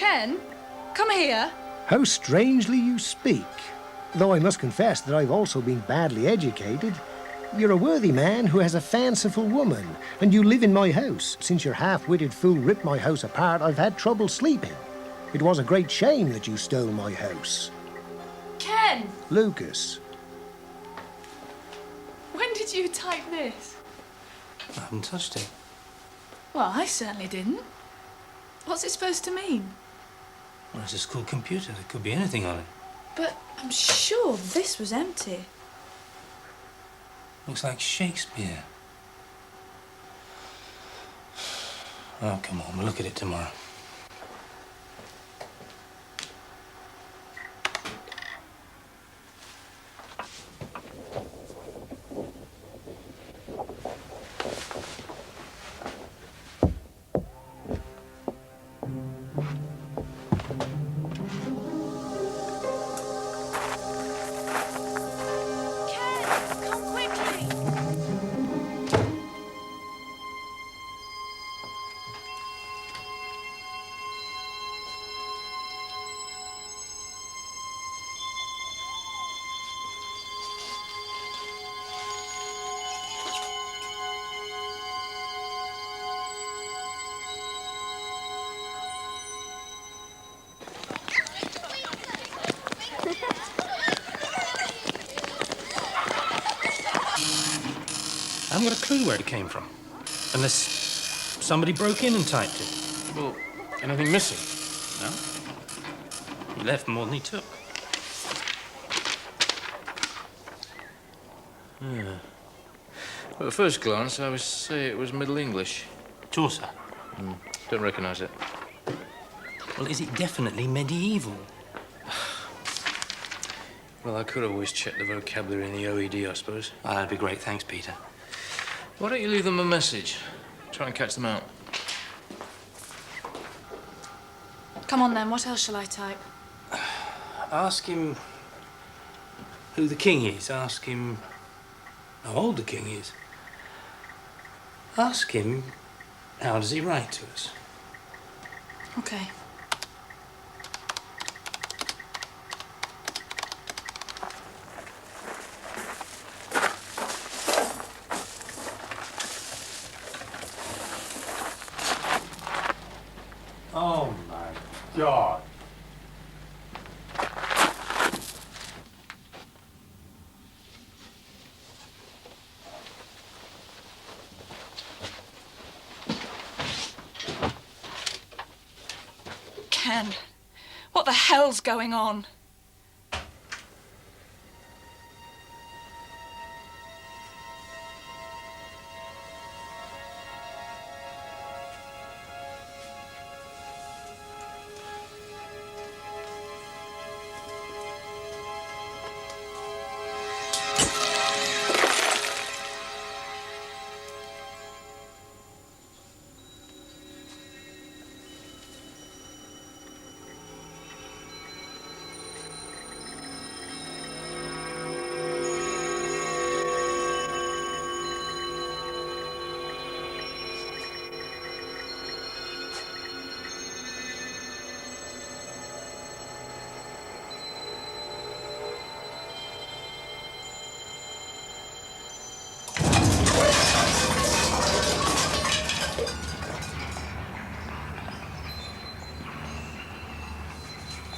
Ken, come here. How strangely you speak. Though I must confess that I've also been badly educated. You're a worthy man who has a fanciful woman, and you live in my house. Since your half-witted fool ripped my house apart, I've had trouble sleeping. It was a great shame that you stole my house. Ken! Lucas. When did you type this? I haven't touched it. Well, I certainly didn't. What's it supposed to mean? Well, it's a school computer. There could be anything on it. But I'm sure this was empty. Looks like Shakespeare. Oh, come on. We'll look at it tomorrow. I haven't got a clue where it came from. Unless somebody broke in and typed it. Well, anything missing? No. He left more than he took. Yeah. Well, at first glance, I would say it was Middle English. Chaucer. Don't recognise it. Well, is it definitely medieval? Well, I could always check the vocabulary in the OED, I suppose. Oh, that'd be great. Thanks, Peter. Why don't you leave them a message? Try and catch them out. Come on then, what else shall I type? Ask him who the king is. Ask him how old the king is. Ask him how does he write to us. Okay. Oh, my God. Ken, what the hell's going on?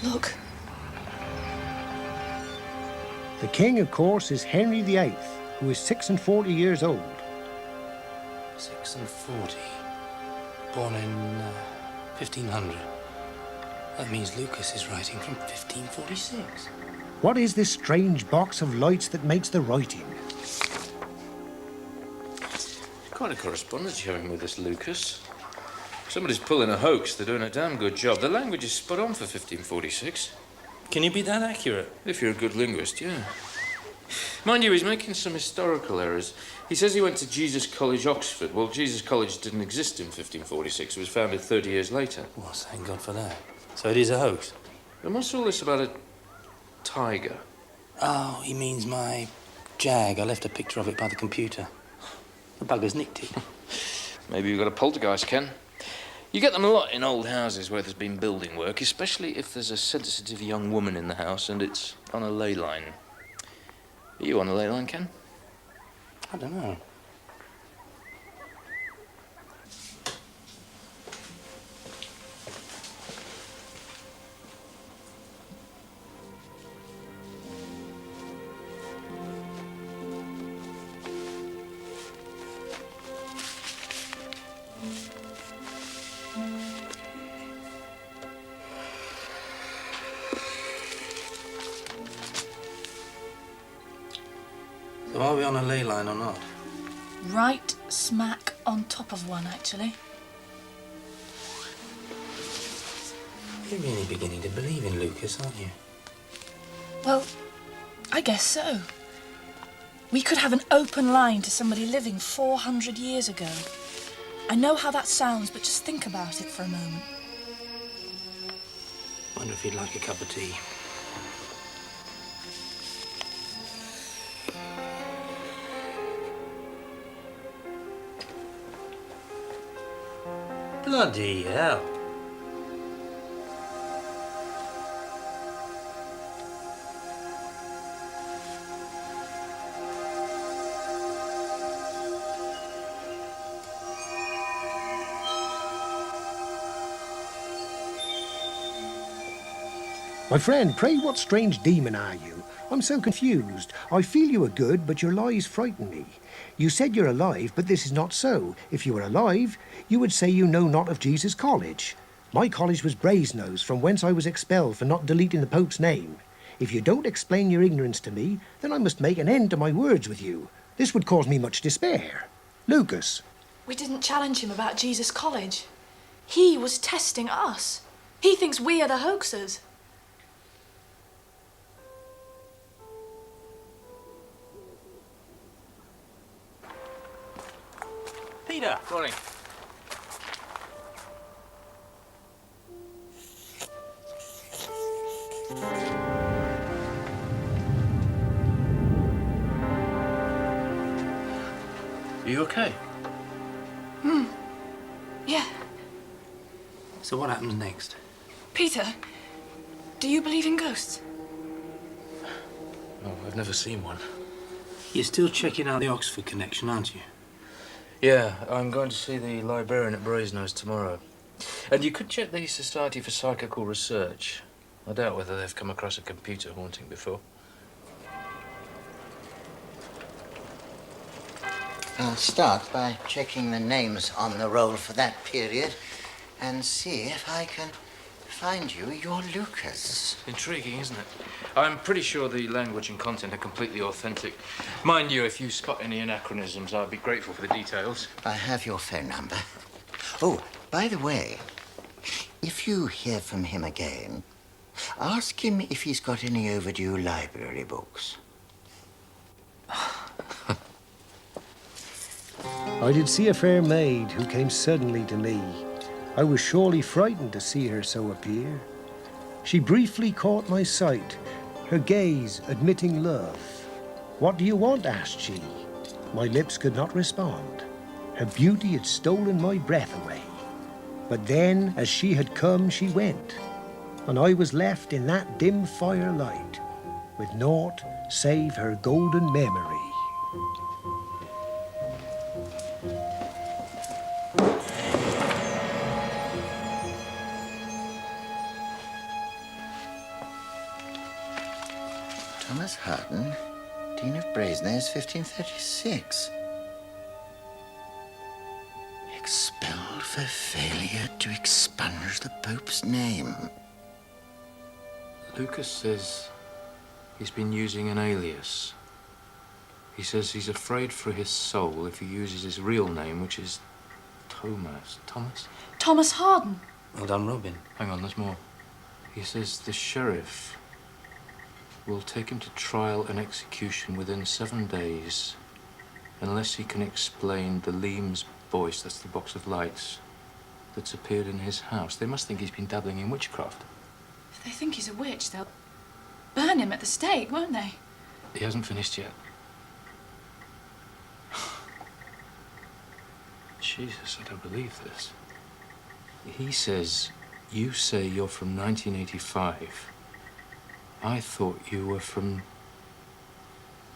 Look. The king, of course, is Henry VIII, who is 46 years old. 46. Born in 1500. That means Lucas is writing from 1546. What is this strange box of lights that makes the writing? Quite a correspondence you're having with this Lucas. Somebody's pulling a hoax. They're doing a damn good job. The language is spot on for 1546. Can you be that accurate? If you're a good linguist, yeah. Mind you, he's making some historical errors. He says he went to Jesus College, Oxford. Well, Jesus College didn't exist in 1546. It was founded 30 years later. Well, thank God for that. So it is a hoax? And what's all this about a tiger? Oh, he means my jag. I left a picture of it by the computer. The bugger's nicked it. Maybe you've got a poltergeist, Ken. You get them a lot in old houses where there's been building work, especially if there's a sensitive young woman in the house and it's on a ley line. Are you on a ley line, Ken? I don't know. So are we on a ley line or not? Right smack on top of one, actually. You're really beginning to believe in Lucas, aren't you? Well, I guess so. We could have an open line to somebody living 400 years ago. I know how that sounds, but just think about it for a moment. Wonder if he'd like a cup of tea. Bloody hell. My friend, pray what strange demon are you? I'm so confused. I feel you are good, but your lies frighten me. You said you're alive, but this is not so. If you were alive, you would say you know not of Jesus College. My college was Brasenose, from whence I was expelled for not deleting the Pope's name. If you don't explain your ignorance to me, then I must make an end to my words with you. This would cause me much despair. Lucas. We didn't challenge him about Jesus College. He was testing us. He thinks we are the hoaxers. Peter! Morning. Are you okay? Yeah. So what happens next? Peter, do you believe in ghosts? Oh, I've never seen one. You're still checking out the Oxford connection, aren't you? Yeah, I'm going to see the librarian at Brasenose tomorrow. And you could check the Society for Psychical Research. I doubt whether they've come across a computer haunting before. I'll start by checking the names on the roll for that period and see if I can find you your Lucas. Intriguing, isn't it? I'm pretty sure the language and content are completely authentic. Mind you, if you spot any anachronisms, I'd be grateful for the details. I have your phone number. Oh, by the way, if you hear from him again, ask him if he's got any overdue library books. I did see a fair maid who came suddenly to me. I was surely frightened to see her so appear. She briefly caught my sight, her gaze admitting love. "What do you want?" asked she. My lips could not respond. Her beauty had stolen my breath away. But then, as she had come, she went, and I was left in that dim firelight, with naught save her golden memory. Thomas Harden, Dean of Brasenose, 1536. Expelled for failure to expunge the Pope's name. Lucas says he's been using an alias. He says he's afraid for his soul if he uses his real name, which is Thomas. Thomas? Thomas Harden. Well done, Robin. Hang on, there's more. He says the sheriff will take him to trial and execution within 7 days unless he can explain the Leam's voice, that's the box of lights, that's appeared in his house. They must think he's been dabbling in witchcraft. If they think he's a witch, they'll burn him at the stake, won't they? He hasn't finished yet. Jesus, I don't believe this. He says, you say you're from 1985. I thought you were from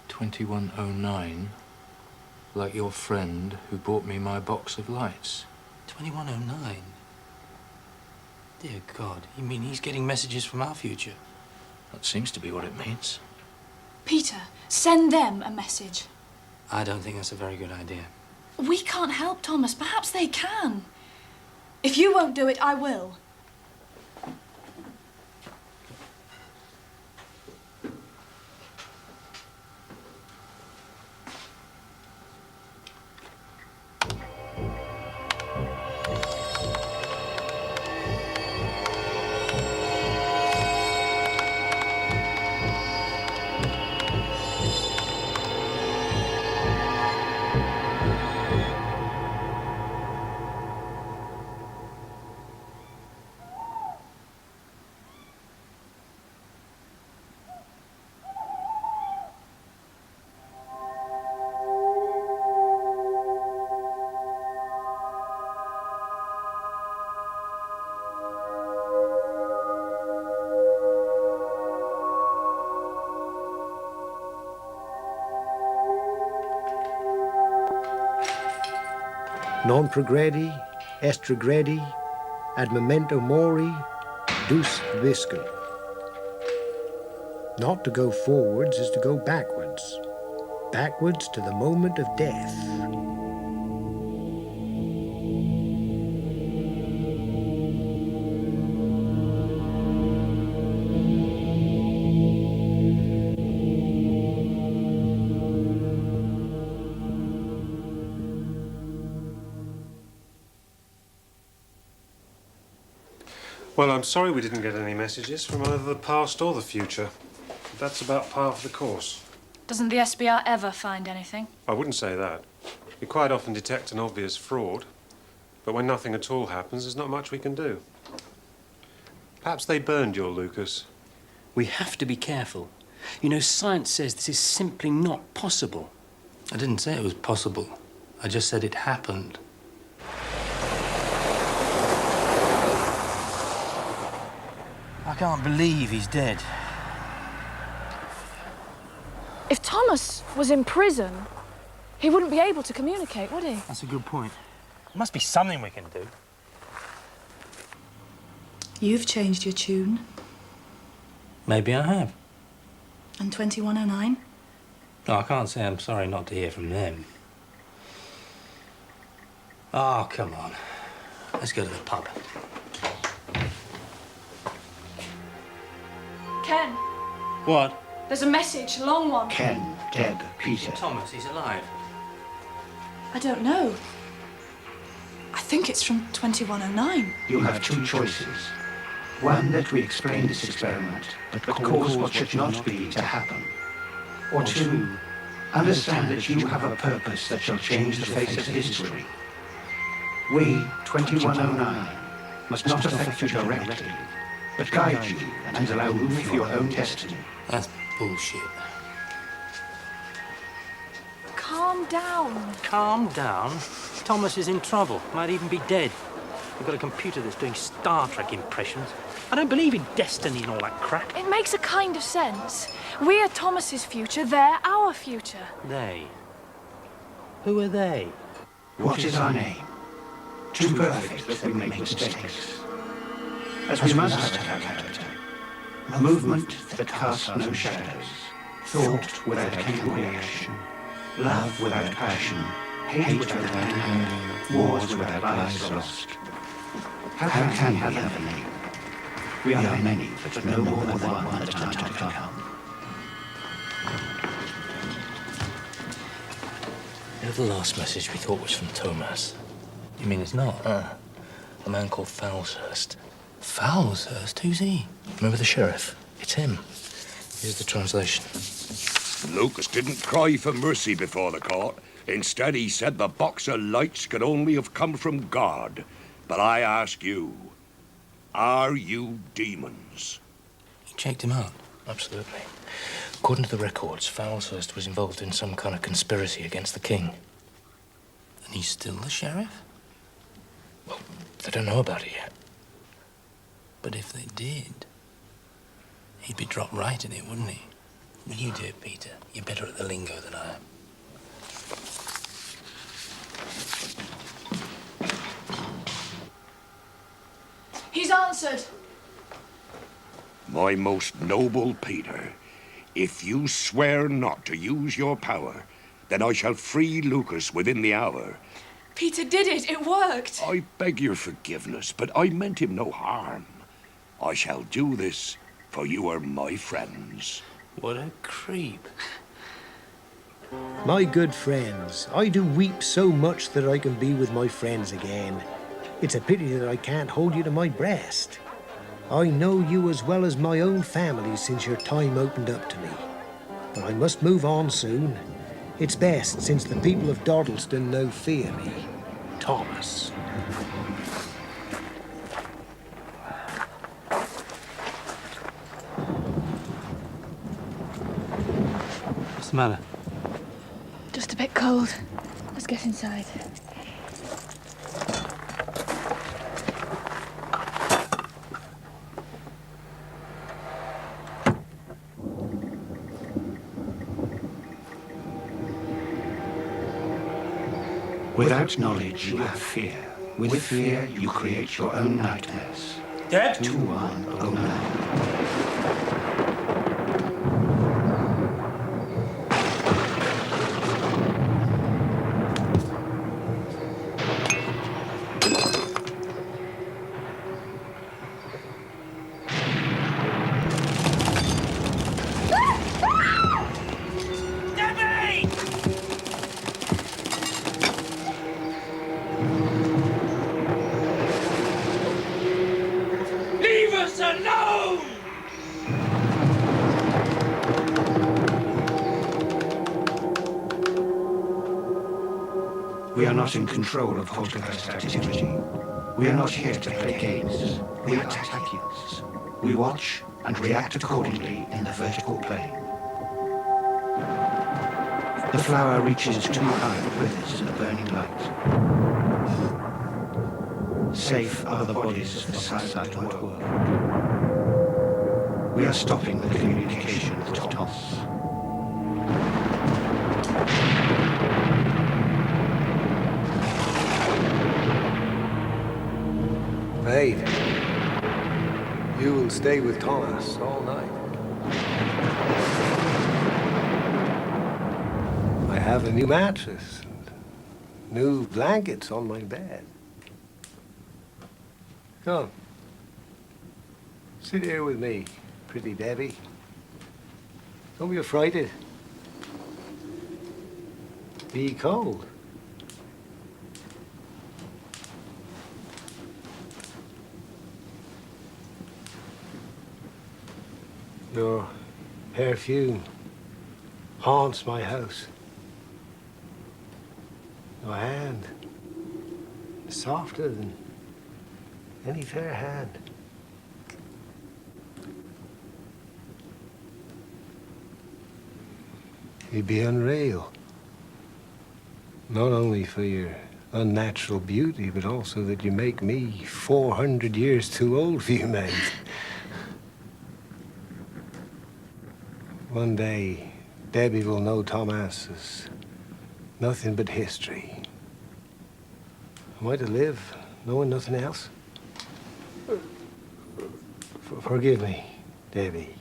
2109, like your friend who bought me my box of lights. 2109? Dear God, you mean he's getting messages from our future? That seems to be what it means. Peter, send them a message. I don't think that's a very good idea. We can't help Thomas. Perhaps they can. If you won't do it, I will. Non progredi, estragredi, ad memento mori, dus viscum. Not to go forwards is to go backwards. Backwards to the moment of death. Well, I'm sorry we didn't get any messages from either the past or the future. That's about par for the course. Doesn't the SBR ever find anything? I wouldn't say that. We quite often detect an obvious fraud, but when nothing at all happens, there's not much we can do. Perhaps they burned your Lucas. We have to be careful. You know, science says this is simply not possible. I didn't say it was possible. I just said it happened. I can't believe he's dead. If Thomas was in prison, he wouldn't be able to communicate, would he? That's a good point. There must be something we can do. You've changed your tune. Maybe I have. And 2109? No, I can't say I'm sorry not to hear from them. Oh, come on. Let's go to the pub. Ken, What? there's a message, a long one. Ken, Deb, Peter. Thomas, he's alive. I don't know. I think it's from 2109. You have two choices. One, that we explain this experiment, but cause what should not be to happen. Or two, understand that you have a purpose that shall change the face of history. We, 2109, must not affect you directly, but guide you and allow room for your own destiny. That's bullshit. Calm down. Calm down. Thomas is in trouble. Might even be dead. We've got a computer that's doing Star Trek impressions. I don't believe in destiny and all that crap. It makes a kind of sense. We're Thomas's future, they're our future. They? Who are they? What is our name? Too perfect that we make mistakes. As we must have character. A movement that casts no shadows. Thought without chemical reaction. Love without passion. Hate without anger. Wars without lives lost. How can we have a name? We are many, but no more than one at a time to come. You know the last message we thought was from Thomas? You mean it's not? A man called Falshurst. Falshurst? Who's he? Remember the sheriff? It's him. Here's the translation. Lucas didn't cry for mercy before the court. Instead, he said the box of lights could only have come from God. But I ask you, are you demons? You checked him out? Absolutely. According to the records, Falshurst was involved in some kind of conspiracy against the king. And he's still the sheriff? Well, They don't know about it yet. But if they did, he'd be dropped right in it, wouldn't he? Will you do it, Peter? You're better at the lingo than I am. He's answered. My most noble Peter, if you swear not to use your power, then I shall free Lucas within the hour. Peter did it. It worked. I beg your forgiveness, but I meant him no harm. I shall do this, for you are my friends. What a creep. My good friends, I do weep so much that I can be with my friends again. It's a pity that I can't hold you to my breast. I know you as well as my own family since your time opened up to me. But I must move on soon. It's best, since the people of Dodleston no fear me. Thomas. What's the matter? Just a bit cold. Let's get inside. Without knowledge, you have fear. With fear, you create your own nightmares. Dad? 2109. Leave us alone! We are not in control of poltergeist activity. We are not here to play games. We are Takians. We watch and react accordingly in the vertical plane. The flower reaches too high and withers in the burning light. Safe are the bodies of the silent world. We are stopping the communication with Thomas. Mate, you will stay with Thomas all night. I have a new mattress and new blankets on my bed. Come. Sit here with me, pretty Debbie. Don't be affrighted. Be cold. Your perfume haunts my house. Your hand is softer than any fair hand. You'd be unreal. Not only for your unnatural beauty, but also that you make me 400 years too old for you, mate. One day, Debbie will know Thomas as nothing but history. Am I to live knowing nothing else? Forgive me, Debbie.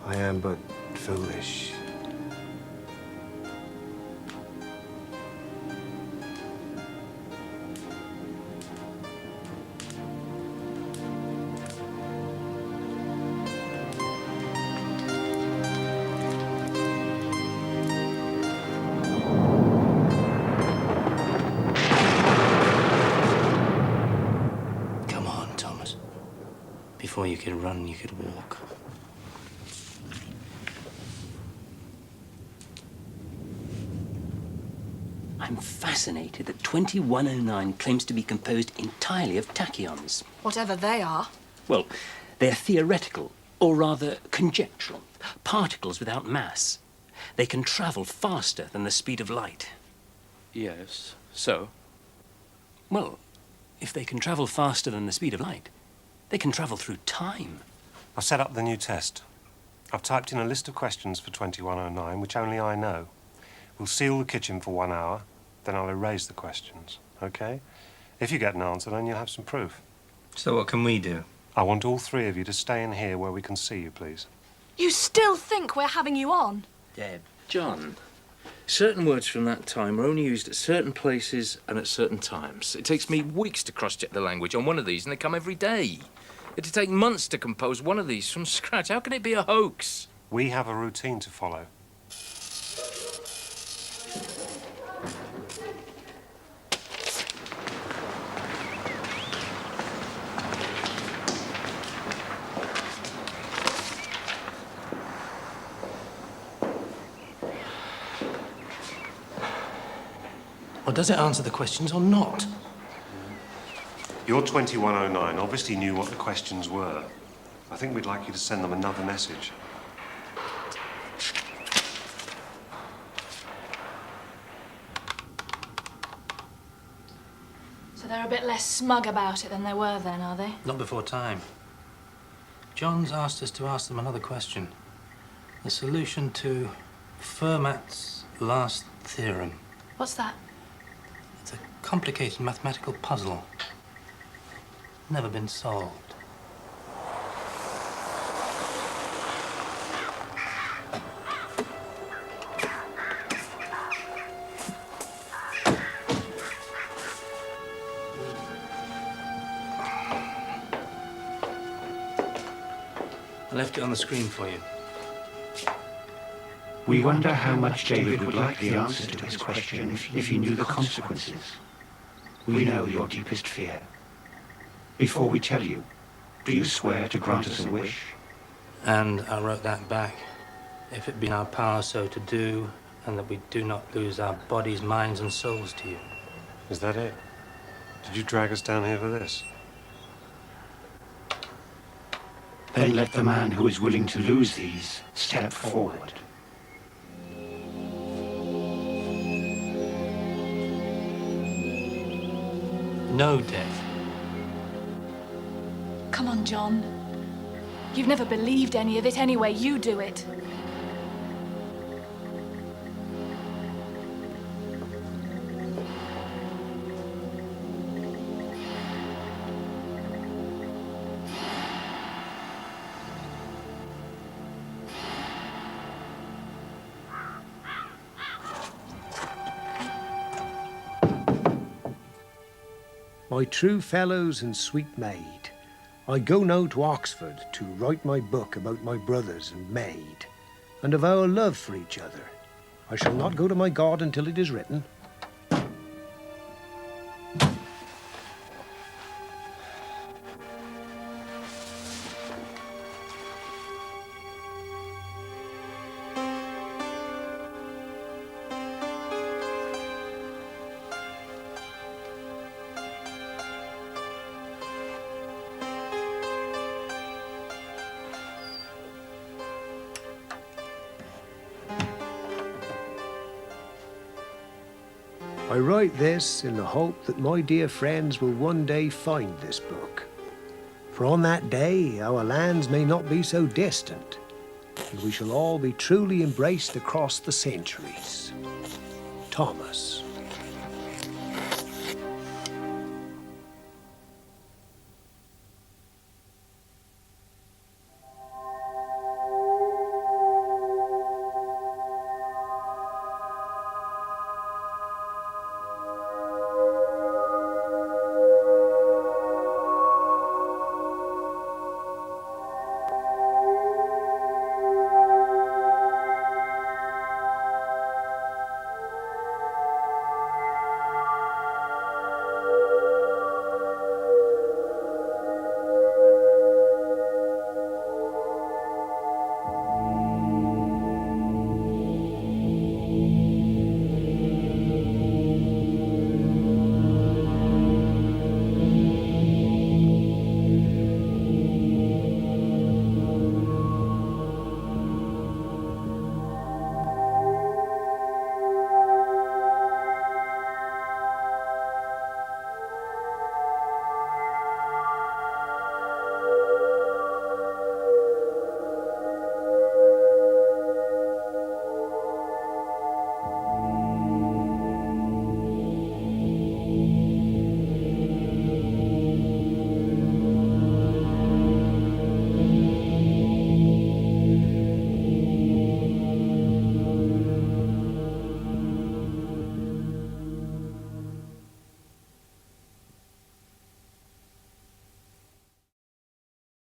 I am but foolish. Come on, Thomas. Before you could run, you could walk. I'm fascinated that 2109 claims to be composed entirely of tachyons. Whatever they are. Well, they're theoretical, or rather conjectural, particles without mass. They can travel faster than the speed of light. Yes, so? Well, if they can travel faster than the speed of light, they can travel through time. I've set up the new test. I've typed in a list of questions for 2109, which only I know. We'll seal the kitchen for 1 hour, then I'll erase the questions, OK? If you get an answer, then you'll have some proof. So what can we do? I want all three of you to stay in here where we can see you, please. You still think we're having you on? Deb. John, certain words from that time are only used at certain places and at certain times. It takes me weeks to cross-check the language on one of these, and they come every day. It'd take months to compose one of these from scratch. How can it be a hoax? We have a routine to follow. Well, does it answer the questions or not? Your 2109 obviously knew what the questions were. I think we'd like you to send them another message. So they're a bit less smug about it than they were then, are they? Not before time. John's asked us to ask them another question. The solution to Fermat's last theorem. What's that? It's a complicated mathematical puzzle. Never been solved. I left it on the screen for you. We wonder how much David would like the answer to his question if he knew the consequences. We know your deepest fear. Before we tell you, do you swear to grant us a wish? And I wrote that back. If it be in our power so to do, and that we do not lose our bodies, minds, and souls to you. Is that it? Did you drag us down here for this? Then let the man who is willing to lose these step forward. No death. Come on, John. You've never believed any of it anyway. You do it. My true fellows and sweet maid, I go now to Oxford to write my book about my brothers and maid, and of our love for each other. I shall not go to my God until it is written. I write this in the hope that my dear friends will one day find this book. For on that day our lands may not be so distant, and we shall all be truly embraced across the centuries. Thomas.